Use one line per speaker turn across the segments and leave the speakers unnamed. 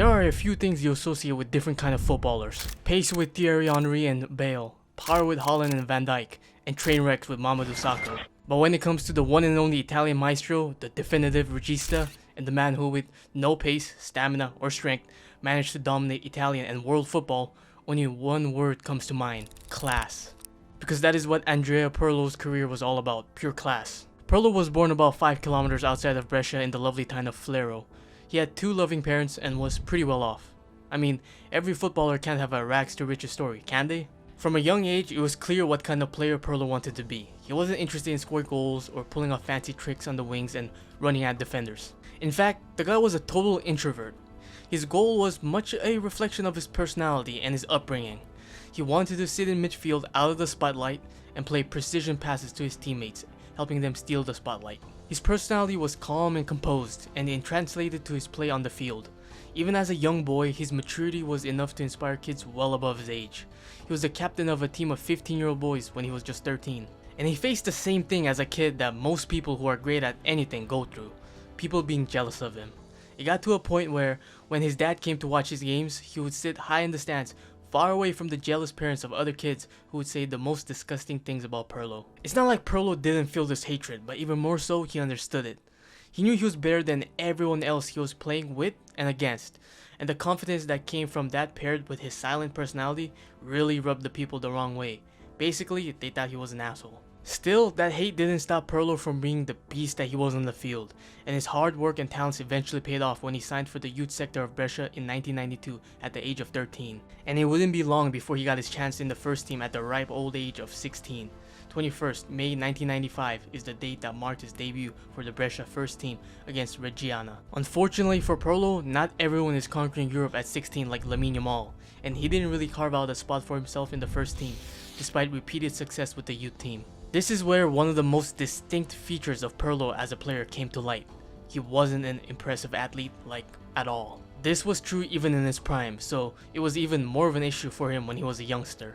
There are a few things you associate with different kind of footballers. Pace with Thierry Henry and Bale, power with Haaland and Van Dijk, and train wrecks with Mamadou Sakho. But when it comes to the one and only Italian maestro, the definitive regista, and the man who with no pace, stamina, or strength managed to dominate Italian and world football, only one word comes to mind: class. Because that is what Andrea Pirlo's career was all about, pure class. Pirlo was born about 5 kilometers outside of Brescia in the lovely town of Flero. He had 2 loving parents and was pretty well off. I mean, every footballer can't have a rags to riches story, can they? From a young age, it was clear what kind of player Pirlo wanted to be. He wasn't interested in scoring goals or pulling off fancy tricks on the wings and running at defenders. In fact, the guy was a total introvert. His goal was much a reflection of his personality and his upbringing. He wanted to sit in midfield out of the spotlight and play precision passes to his teammates, helping them steal the spotlight. His personality was calm and composed, and it translated to his play on the field. Even as a young boy, his maturity was enough to inspire kids well above his age. He was the captain of a team of 15-year-old boys when he was just 13. And he faced the same thing as a kid that most people who are great at anything go through: people being jealous of him. It got to a point where, when his dad came to watch his games, he would sit high in the stands, far away from the jealous parents of other kids who would say the most disgusting things about Pirlo. It's not like Pirlo didn't feel this hatred, but even more so, he understood it. He knew he was better than everyone else he was playing with and against, and the confidence that came from that paired with his silent personality really rubbed the people the wrong way. Basically, they thought he was an asshole. Still, that hate didn't stop Pirlo from being the beast that he was on the field, and his hard work and talents eventually paid off when he signed for the youth sector of Brescia in 1992 at the age of 13. And it wouldn't be long before he got his chance in the first team at the ripe old age of 16. 21st May 1995 is the date that marked his debut for the Brescia first team against Reggiana. Unfortunately for Pirlo, not everyone is conquering Europe at 16 like Lamine Yamal, and he didn't really carve out a spot for himself in the first team, despite repeated success with the youth team. This is where one of the most distinct features of Pirlo as a player came to light. He wasn't an impressive athlete, like, at all. This was true even in his prime, so it was even more of an issue for him when he was a youngster.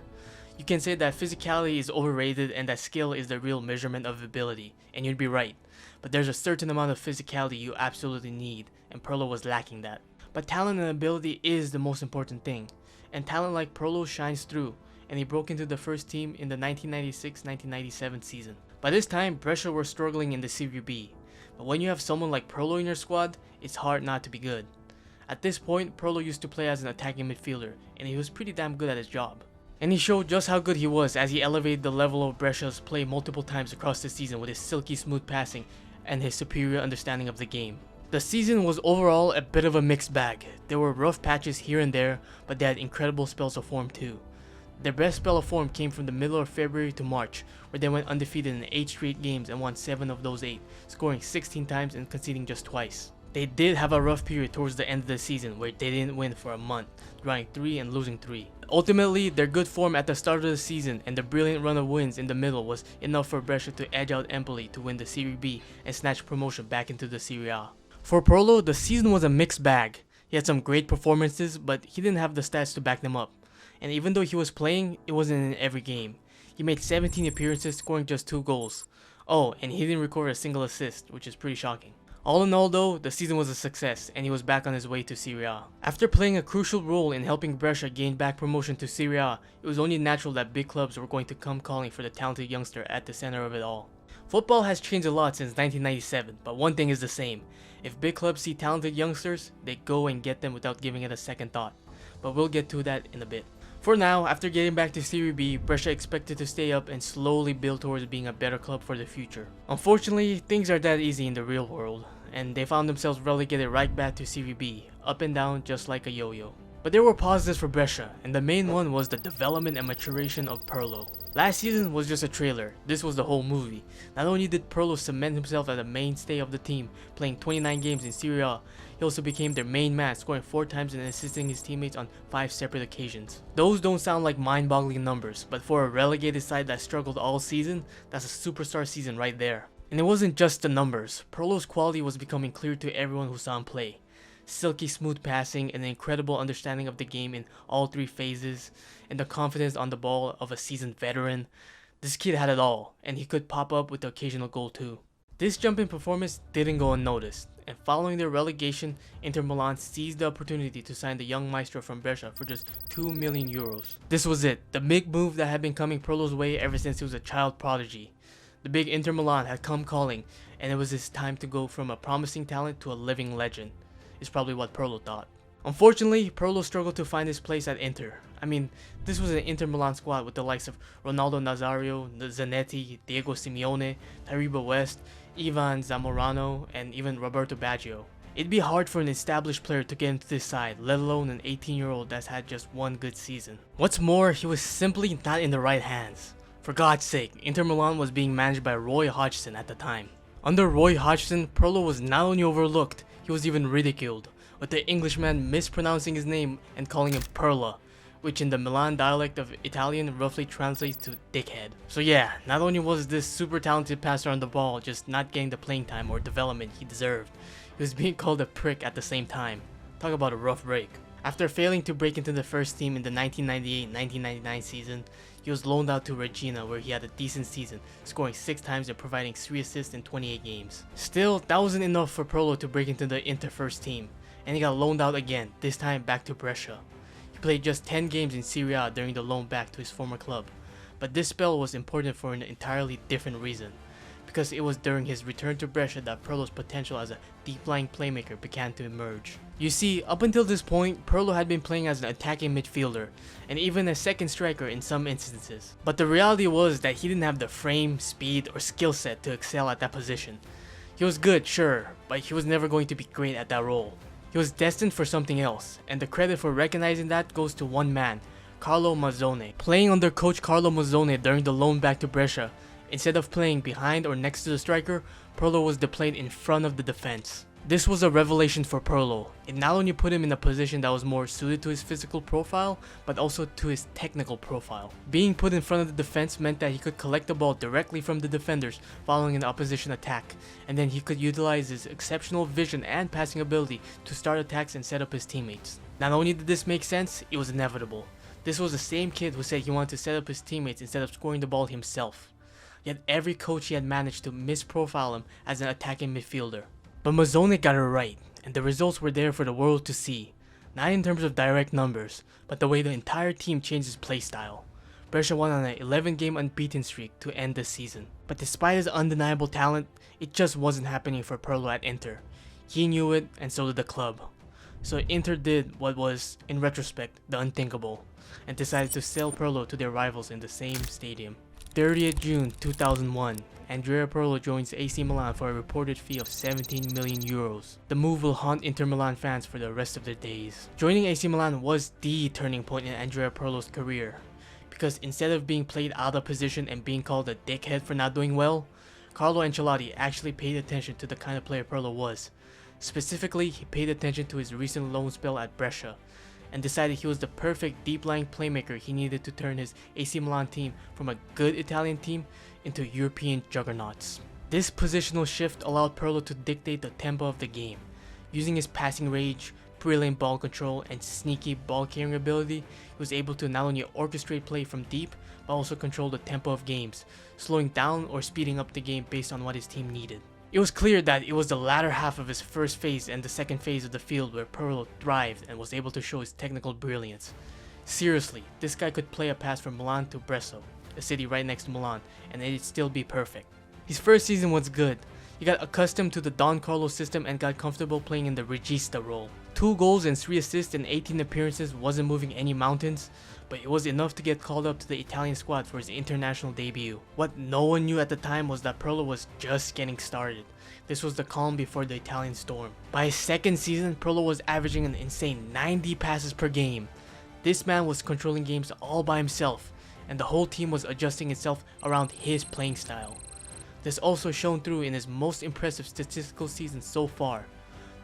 You can say that physicality is overrated and that skill is the real measurement of ability, and you'd be right. But there's a certain amount of physicality you absolutely need, and Pirlo was lacking that. But talent and ability is the most important thing, and talent like Pirlo shines through, and he broke into the first team in the 1996-1997 season. By this time, Brescia were struggling in the Serie B, but when you have someone like Pirlo in your squad, it's hard not to be good. At this point, Pirlo used to play as an attacking midfielder, and he was pretty damn good at his job. And he showed just how good he was as he elevated the level of Brescia's play multiple times across the season with his silky smooth passing and his superior understanding of the game. The season was overall a bit of a mixed bag. There were rough patches here and there, but they had incredible spells of form too. Their best spell of form came from the middle of February to March, where they went undefeated in 8 straight games and won 7 of those 8, scoring 16 times and conceding just twice. They did have a rough period towards the end of the season where they didn't win for a month, drawing 3 and losing 3. Ultimately, their good form at the start of the season and the brilliant run of wins in the middle was enough for Brescia to edge out Empoli to win the Serie B and snatch promotion back into the Serie A. For Pirlo, the season was a mixed bag. He had some great performances, but he didn't have the stats to back them up. And even though he was playing, it wasn't in every game. He made 17 appearances, scoring just 2 goals. Oh, and he didn't record a single assist, which is pretty shocking. All in all though, the season was a success, and he was back on his way to Serie A. After playing a crucial role in helping Brescia gain back promotion to Serie A, it was only natural that big clubs were going to come calling for the talented youngster at the center of it all. Football has changed a lot since 1997, but one thing is the same. If big clubs see talented youngsters, they go and get them without giving it a second thought. But we'll get to that in a bit. For now, after getting back to Serie B, Brescia expected to stay up and slowly build towards being a better club for the future. Unfortunately, things aren't that easy in the real world, and they found themselves relegated right back to Serie B, up and down just like a yo-yo. But there were positives for Brescia, and the main one was the development and maturation of Pirlo. Last season was just a trailer, this was the whole movie. Not only did Pirlo cement himself as a mainstay of the team, playing 29 games in Serie A, he also became their main man, scoring 4 times and assisting his teammates on 5 separate occasions. Those don't sound like mind-boggling numbers, but for a relegated side that struggled all season, that's a superstar season right there. And it wasn't just the numbers. Pirlo's quality was becoming clear to everyone who saw him play. Silky smooth passing, and an incredible understanding of the game in all 3 phases, and the confidence on the ball of a seasoned veteran. This kid had it all, and he could pop up with the occasional goal too. This jump in performance didn't go unnoticed, and following their relegation, Inter Milan seized the opportunity to sign the young maestro from Brescia for just 2 million euros. This was it, the big move that had been coming Pirlo's way ever since he was a child prodigy. The big Inter Milan had come calling, and it was his time to go from a promising talent to a living legend, is probably what Pirlo thought. Unfortunately, Pirlo struggled to find his place at Inter. I mean, this was an Inter Milan squad with the likes of Ronaldo Nazario, Zanetti, Diego Simeone, Taribo West, Ivan Zamorano, and even Roberto Baggio. It'd be hard for an established player to get into this side, let alone an 18-year-old that's had just one good season. What's more, he was simply not in the right hands. For God's sake, Inter Milan was being managed by Roy Hodgson at the time. Under Roy Hodgson, Pirlo was not only overlooked, he was even ridiculed, with the Englishman mispronouncing his name and calling him Perla, which in the Milan dialect of Italian roughly translates to dickhead. So yeah, not only was this super talented passer on the ball just not getting the playing time or development he deserved, he was being called a prick at the same time. Talk about a rough break. After failing to break into the first team in the 1998-1999 season, he was loaned out to Regina where he had a decent season, scoring 6 times and providing 3 assists in 28 games. Still, that wasn't enough for Pirlo to break into the Inter first team, and he got loaned out again, this time back to Brescia. He played just 10 games in Serie A during the loan back to his former club, but this spell was important for an entirely different reason, because it was during his return to Brescia that Pirlo's potential as a deep-lying playmaker began to emerge. You see, up until this point, Pirlo had been playing as an attacking midfielder, and even a second striker in some instances. But the reality was that he didn't have the frame, speed, or skill set to excel at that position. He was good, sure, but he was never going to be great at that role. He was destined for something else, and the credit for recognizing that goes to one man, Carlo Mazzone. Playing under coach Carlo Mazzone during the loan back to Brescia, instead of playing behind or next to the striker, Pirlo was deployed in front of the defense. This was a revelation for Pirlo. It not only put him in a position that was more suited to his physical profile, but also to his technical profile. Being put in front of the defense meant that he could collect the ball directly from the defenders following an opposition attack, and then he could utilize his exceptional vision and passing ability to start attacks and set up his teammates. Not only did this make sense, it was inevitable. This was the same kid who said he wanted to set up his teammates instead of scoring the ball himself. Yet every coach he had managed to misprofile him as an attacking midfielder. But Mazzone got it right, and the results were there for the world to see. Not in terms of direct numbers, but the way the entire team changed his playstyle. Brescia won on an 11-game unbeaten streak to end the season. But despite his undeniable talent, it just wasn't happening for Pirlo at Inter. He knew it, and so did the club. So Inter did what was, in retrospect, the unthinkable, and decided to sell Pirlo to their rivals in the same stadium. 30th June 2001, Andrea Pirlo joins AC Milan for a reported fee of 17 million euros. The move will haunt Inter Milan fans for the rest of their days. Joining AC Milan was the turning point in Andrea Pirlo's career, because instead of being played out of position and being called a dickhead for not doing well, Carlo Ancelotti actually paid attention to the kind of player Pirlo was. Specifically, he paid attention to his recent loan spell at Brescia, and decided he was the perfect deep-lying playmaker he needed to turn his AC Milan team from a good Italian team into European juggernauts. This positional shift allowed Pirlo to dictate the tempo of the game. Using his passing range, brilliant ball control, and sneaky ball-carrying ability, he was able to not only orchestrate play from deep, but also control the tempo of games, slowing down or speeding up the game based on what his team needed. It was clear that it was the latter half of his first phase and the second phase of the field where Pirlo thrived and was able to show his technical brilliance. Seriously, this guy could play a pass from Milan to Brescia, a city right next to Milan, and it'd still be perfect. His first season was good. He got accustomed to the Don Carlo system and got comfortable playing in the regista role. 2 goals and 3 assists in 18 appearances wasn't moving any mountains, but it was enough to get called up to the Italian squad for his international debut. What no one knew at the time was that Pirlo was just getting started. This was the calm before the Italian storm. By his second season, Pirlo was averaging an insane 90 passes per game. This man was controlling games all by himself, and the whole team was adjusting itself around his playing style. This also shone through in his most impressive statistical season so far.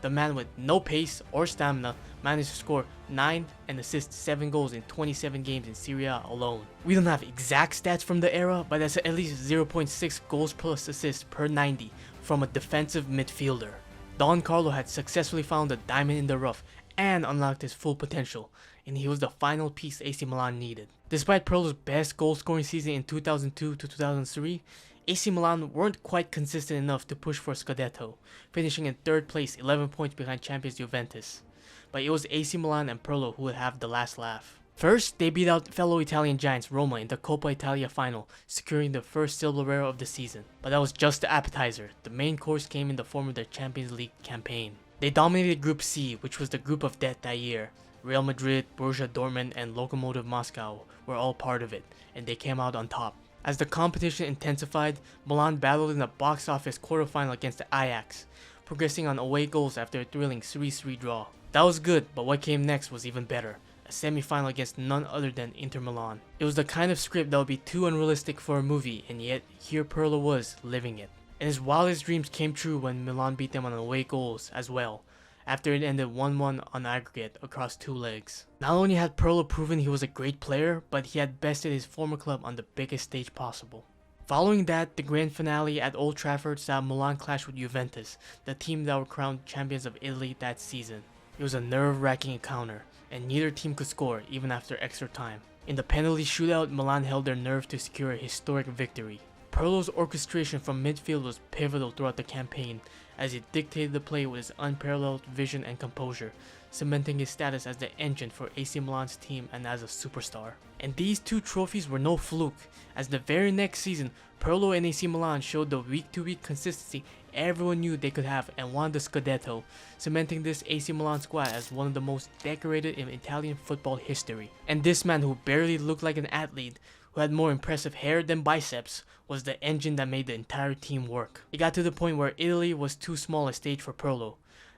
The man with no pace or stamina managed to score 9 and assist 7 goals in 27 games in Serie A alone. We don't have exact stats from the era, but that's at least 0.6 goals plus assists per 90 from a defensive midfielder. Don Carlo had successfully found a diamond in the rough and unlocked his full potential, and he was the final piece AC Milan needed. Despite Pirlo's best goal-scoring season in 2002 to 2003, AC Milan weren't quite consistent enough to push for Scudetto, finishing in 3rd place 11 points behind champions Juventus. But it was AC Milan and Pirlo who would have the last laugh. First, they beat out fellow Italian giants Roma in the Coppa Italia final, securing the first Silverero of the season. But that was just the appetizer. The main course came in the form of their Champions League campaign. They dominated Group C, which was the group of death that year. Real Madrid, Borussia Dortmund, and Lokomotiv Moscow were all part of it, and they came out on top. As the competition intensified, Milan battled in the box office quarterfinal against the Ajax, progressing on away goals after a thrilling 3-3 draw. That was good, but what came next was even better. A semi-final against none other than Inter Milan. It was the kind of script that would be too unrealistic for a movie, and yet here Pirlo was living it. And his wildest dreams came true when Milan beat them on away goals as well, after it ended 1-1 on aggregate across 2 legs. Not only had Pirlo proven he was a great player, but he had bested his former club on the biggest stage possible. Following that, the grand finale at Old Trafford saw Milan clash with Juventus, the team that were crowned champions of Italy that season. It was a nerve-wracking encounter, and neither team could score even after extra time. In the penalty shootout, Milan held their nerve to secure a historic victory. Pirlo's orchestration from midfield was pivotal throughout the campaign, as he dictated the play with his unparalleled vision and composure, cementing his status as the engine for AC Milan's team and as a superstar. And these 2 trophies were no fluke, as the very next season, Pirlo and AC Milan showed the week-to-week consistency everyone knew they could have and won the Scudetto, cementing this AC Milan squad as one of the most decorated in Italian football history. And this man, who barely looked like an athlete, who had more impressive hair than biceps, was the engine that made the entire team work. It got to the point where Italy was too small a stage for Pirlo.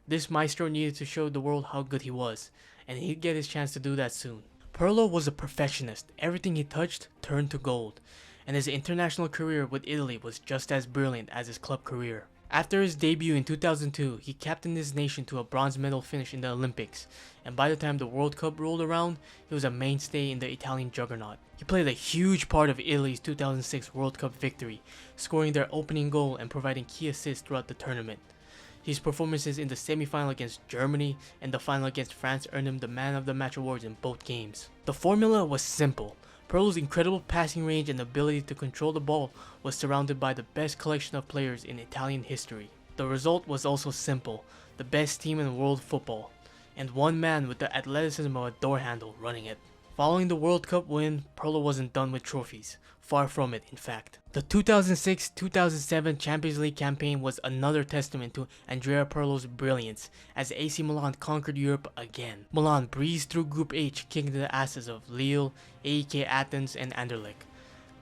This maestro needed to show the world how good he was, and he'd get his chance to do that soon. Pirlo was a perfectionist. Everything he touched turned to gold, and his international career with Italy was just as brilliant as his club career. After his debut in 2002, he captained his nation to a bronze medal finish in the Olympics, and by the time the World Cup rolled around, he was a mainstay in the Italian juggernaut. He played a huge part of Italy's 2006 World Cup victory, scoring their opening goal and providing key assists throughout the tournament. His performances in the semi-final against Germany and the final against France earned him the Man of the Match awards in both games. The formula was simple. Pirlo's incredible passing range and ability to control the ball was surrounded by the best collection of players in Italian history. The result was also simple, the best team in world football, and one man with the athleticism of a door handle running it. Following the World Cup win, Pirlo wasn't done with trophies. Far from it, in fact. The 2006-2007 Champions League campaign was another testament to Andrea Pirlo's brilliance, as AC Milan conquered Europe again. Milan breezed through Group H, kicking the asses of Lille, AEK Athens, and Anderlecht.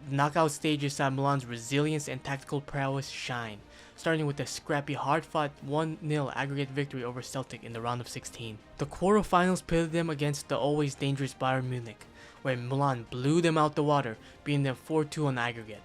The knockout stages saw Milan's resilience and tactical prowess shine, starting with a scrappy, hard-fought 1-0 aggregate victory over Celtic in the round of 16. The quarterfinals pitted them against the always dangerous Bayern Munich, where Milan blew them out the water, beating them 4-2 on aggregate.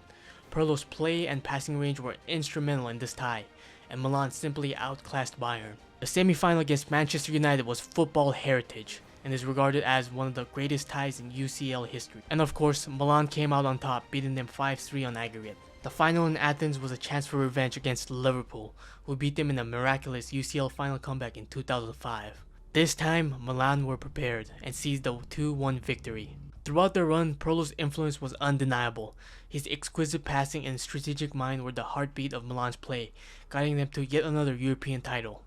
Pirlo's play and passing range were instrumental in this tie, and Milan simply outclassed Bayern. The semi-final against Manchester United was football heritage, and is regarded as one of the greatest ties in UCL history. And of course, Milan came out on top, beating them 5-3 on aggregate. The final in Athens was a chance for revenge against Liverpool, who beat them in a miraculous UCL final comeback in 2005. This time, Milan were prepared and seized the 2-1 victory. Throughout the run, Pirlo's influence was undeniable. His exquisite passing and strategic mind were the heartbeat of Milan's play, guiding them to yet another European title.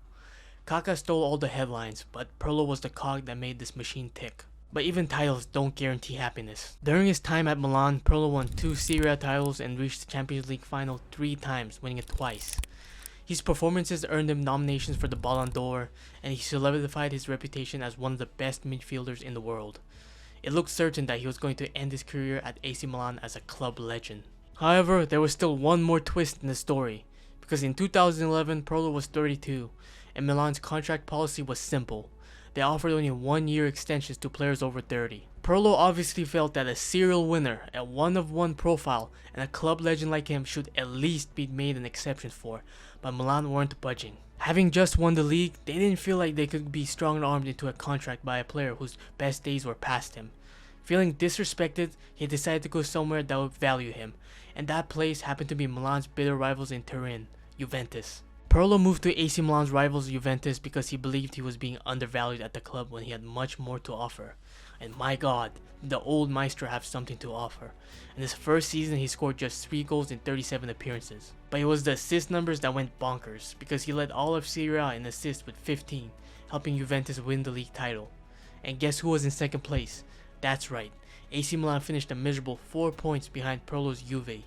Kaká stole all the headlines, but Pirlo was the cog that made this machine tick. But even titles don't guarantee happiness. During his time at Milan, Pirlo won 2 Serie titles and reached the Champions League final 3 times, winning it twice. His performances earned him nominations for the Ballon d'Or, and he solidified his reputation as one of the best midfielders in the world. It looked certain that he was going to end his career at AC Milan as a club legend. However, there was still one more twist in the story, because in 2011, Pirlo was 32, and Milan's contract policy was simple. They offered only 1-year extensions to players over 30. Pirlo obviously felt that a serial winner, a one-of-one profile, and a club legend like him should at least be made an exception for, but Milan weren't budging. Having just won the league, they didn't feel like they could be strong-armed into a contract by a player whose best days were past him. Feeling disrespected, he decided to go somewhere that would value him, and that place happened to be Milan's bitter rivals in Turin, Juventus. Pirlo moved to AC Milan's rivals Juventus because he believed he was being undervalued at the club when he had much more to offer. And my god, the old maestro have something to offer. In his first season he scored just 3 goals in 37 appearances. But it was the assist numbers that went bonkers because he led all of Serie in assists with 15, helping Juventus win the league title. And guess who was in second place? That's right, AC Milan finished a miserable 4 points behind Pirlo's Juve,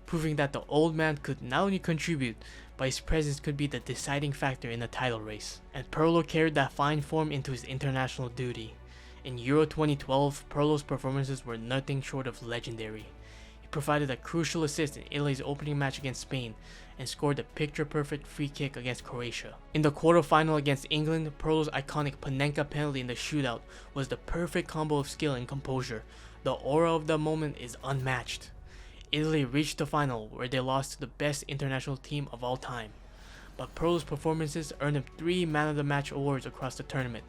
proving that the old man could not only contribute, but his presence could be the deciding factor in the title race. And Pirlo carried that fine form into his international duty. In Euro 2012, Pirlo's performances were nothing short of legendary. He provided a crucial assist in Italy's opening match against Spain and scored a picture-perfect free kick against Croatia. In the quarterfinal against England, Pirlo's iconic Panenka penalty in the shootout was the perfect combo of skill and composure. The aura of the moment is unmatched. Italy reached the final where they lost to the best international team of all time. But Pirlo's performances earned him 3 Man of the Match awards across the tournament,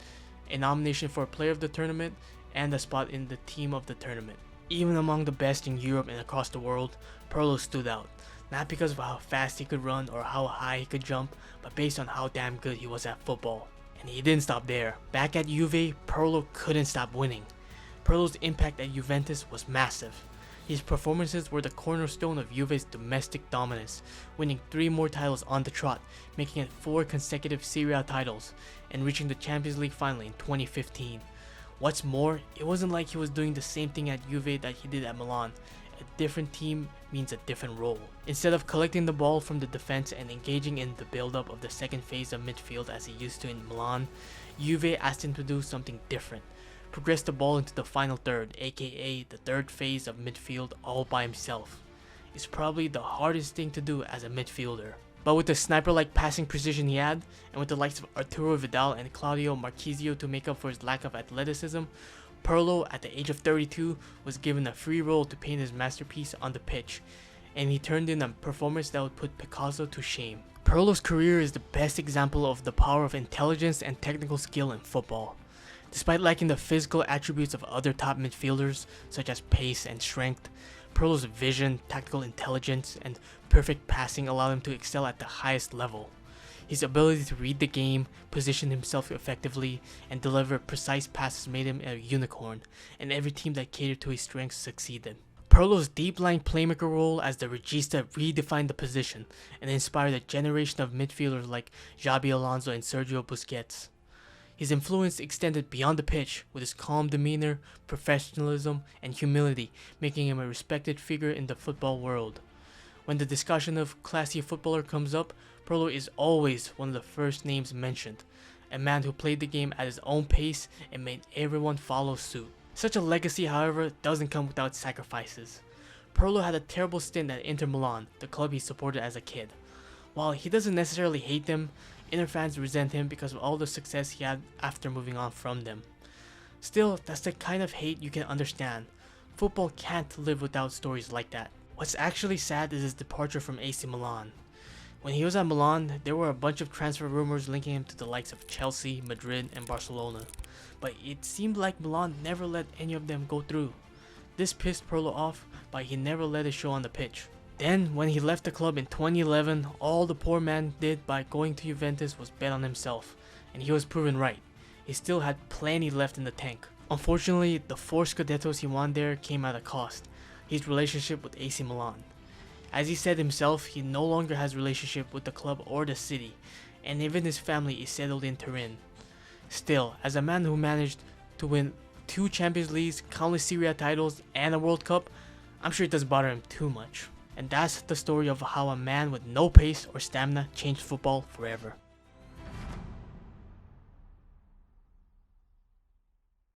a nomination for Player of the Tournament, and a spot in the Team of the Tournament. Even among the best in Europe and across the world, Pirlo stood out, not because of how fast he could run or how high he could jump, but based on how damn good he was at football. And he didn't stop there. Back at Juve, Pirlo couldn't stop winning. Pirlo's impact at Juventus was massive. His performances were the cornerstone of Juve's domestic dominance, winning 3 more titles on the trot, making it 4 consecutive Serie A titles, and reaching the Champions League final in 2015. What's more, it wasn't like he was doing the same thing at Juve that he did at Milan. A different team means a different role. Instead of collecting the ball from the defense and engaging in the build-up of the second phase of midfield as he used to in Milan, Juve asked him to do something different. Progress the ball into the final third, aka the third phase of midfield, all by himself. It's probably the hardest thing to do as a midfielder. But with the sniper-like passing precision he had, and with the likes of Arturo Vidal and Claudio Marchisio to make up for his lack of athleticism, Pirlo, at the age of 32, was given a free role to paint his masterpiece on the pitch, and he turned in a performance that would put Picasso to shame. Pirlo's career is the best example of the power of intelligence and technical skill in football. Despite lacking the physical attributes of other top midfielders, such as pace and strength, Pirlo's vision, tactical intelligence, and perfect passing allowed him to excel at the highest level. His ability to read the game, position himself effectively, and deliver precise passes made him a unicorn, and every team that catered to his strengths succeeded. Pirlo's deep-lying playmaker role as the regista redefined the position and inspired a generation of midfielders like Xabi Alonso and Sergio Busquets. His influence extended beyond the pitch, with his calm demeanor, professionalism, and humility making him a respected figure in the football world. When the discussion of classy footballer comes up, Pirlo is always one of the first names mentioned, a man who played the game at his own pace and made everyone follow suit. Such a legacy, however, doesn't come without sacrifices. Pirlo had a terrible stint at Inter Milan, the club he supported as a kid. While he doesn't necessarily hate them, Inter fans resent him because of all the success he had after moving on from them. Still, that's the kind of hate you can understand. Football can't live without stories like that. What's actually sad is his departure from AC Milan. When he was at Milan, there were a bunch of transfer rumors linking him to the likes of Chelsea, Madrid, and Barcelona. But it seemed like Milan never let any of them go through. This pissed Pirlo off, but he never let it show on the pitch. Then, when he left the club in 2011, all the poor man did by going to Juventus was bet on himself, and he was proven right. He still had plenty left in the tank. Unfortunately, the 4 Scudettos he won there came at a cost: his relationship with AC Milan. As he said himself, he no longer has relationship with the club or the city, and even his family is settled in Turin. Still, as a man who managed to win 2 Champions Leagues, countless Serie A titles, and a World Cup, I'm sure it doesn't bother him too much. And that's the story of how a man with no pace or stamina changed football forever.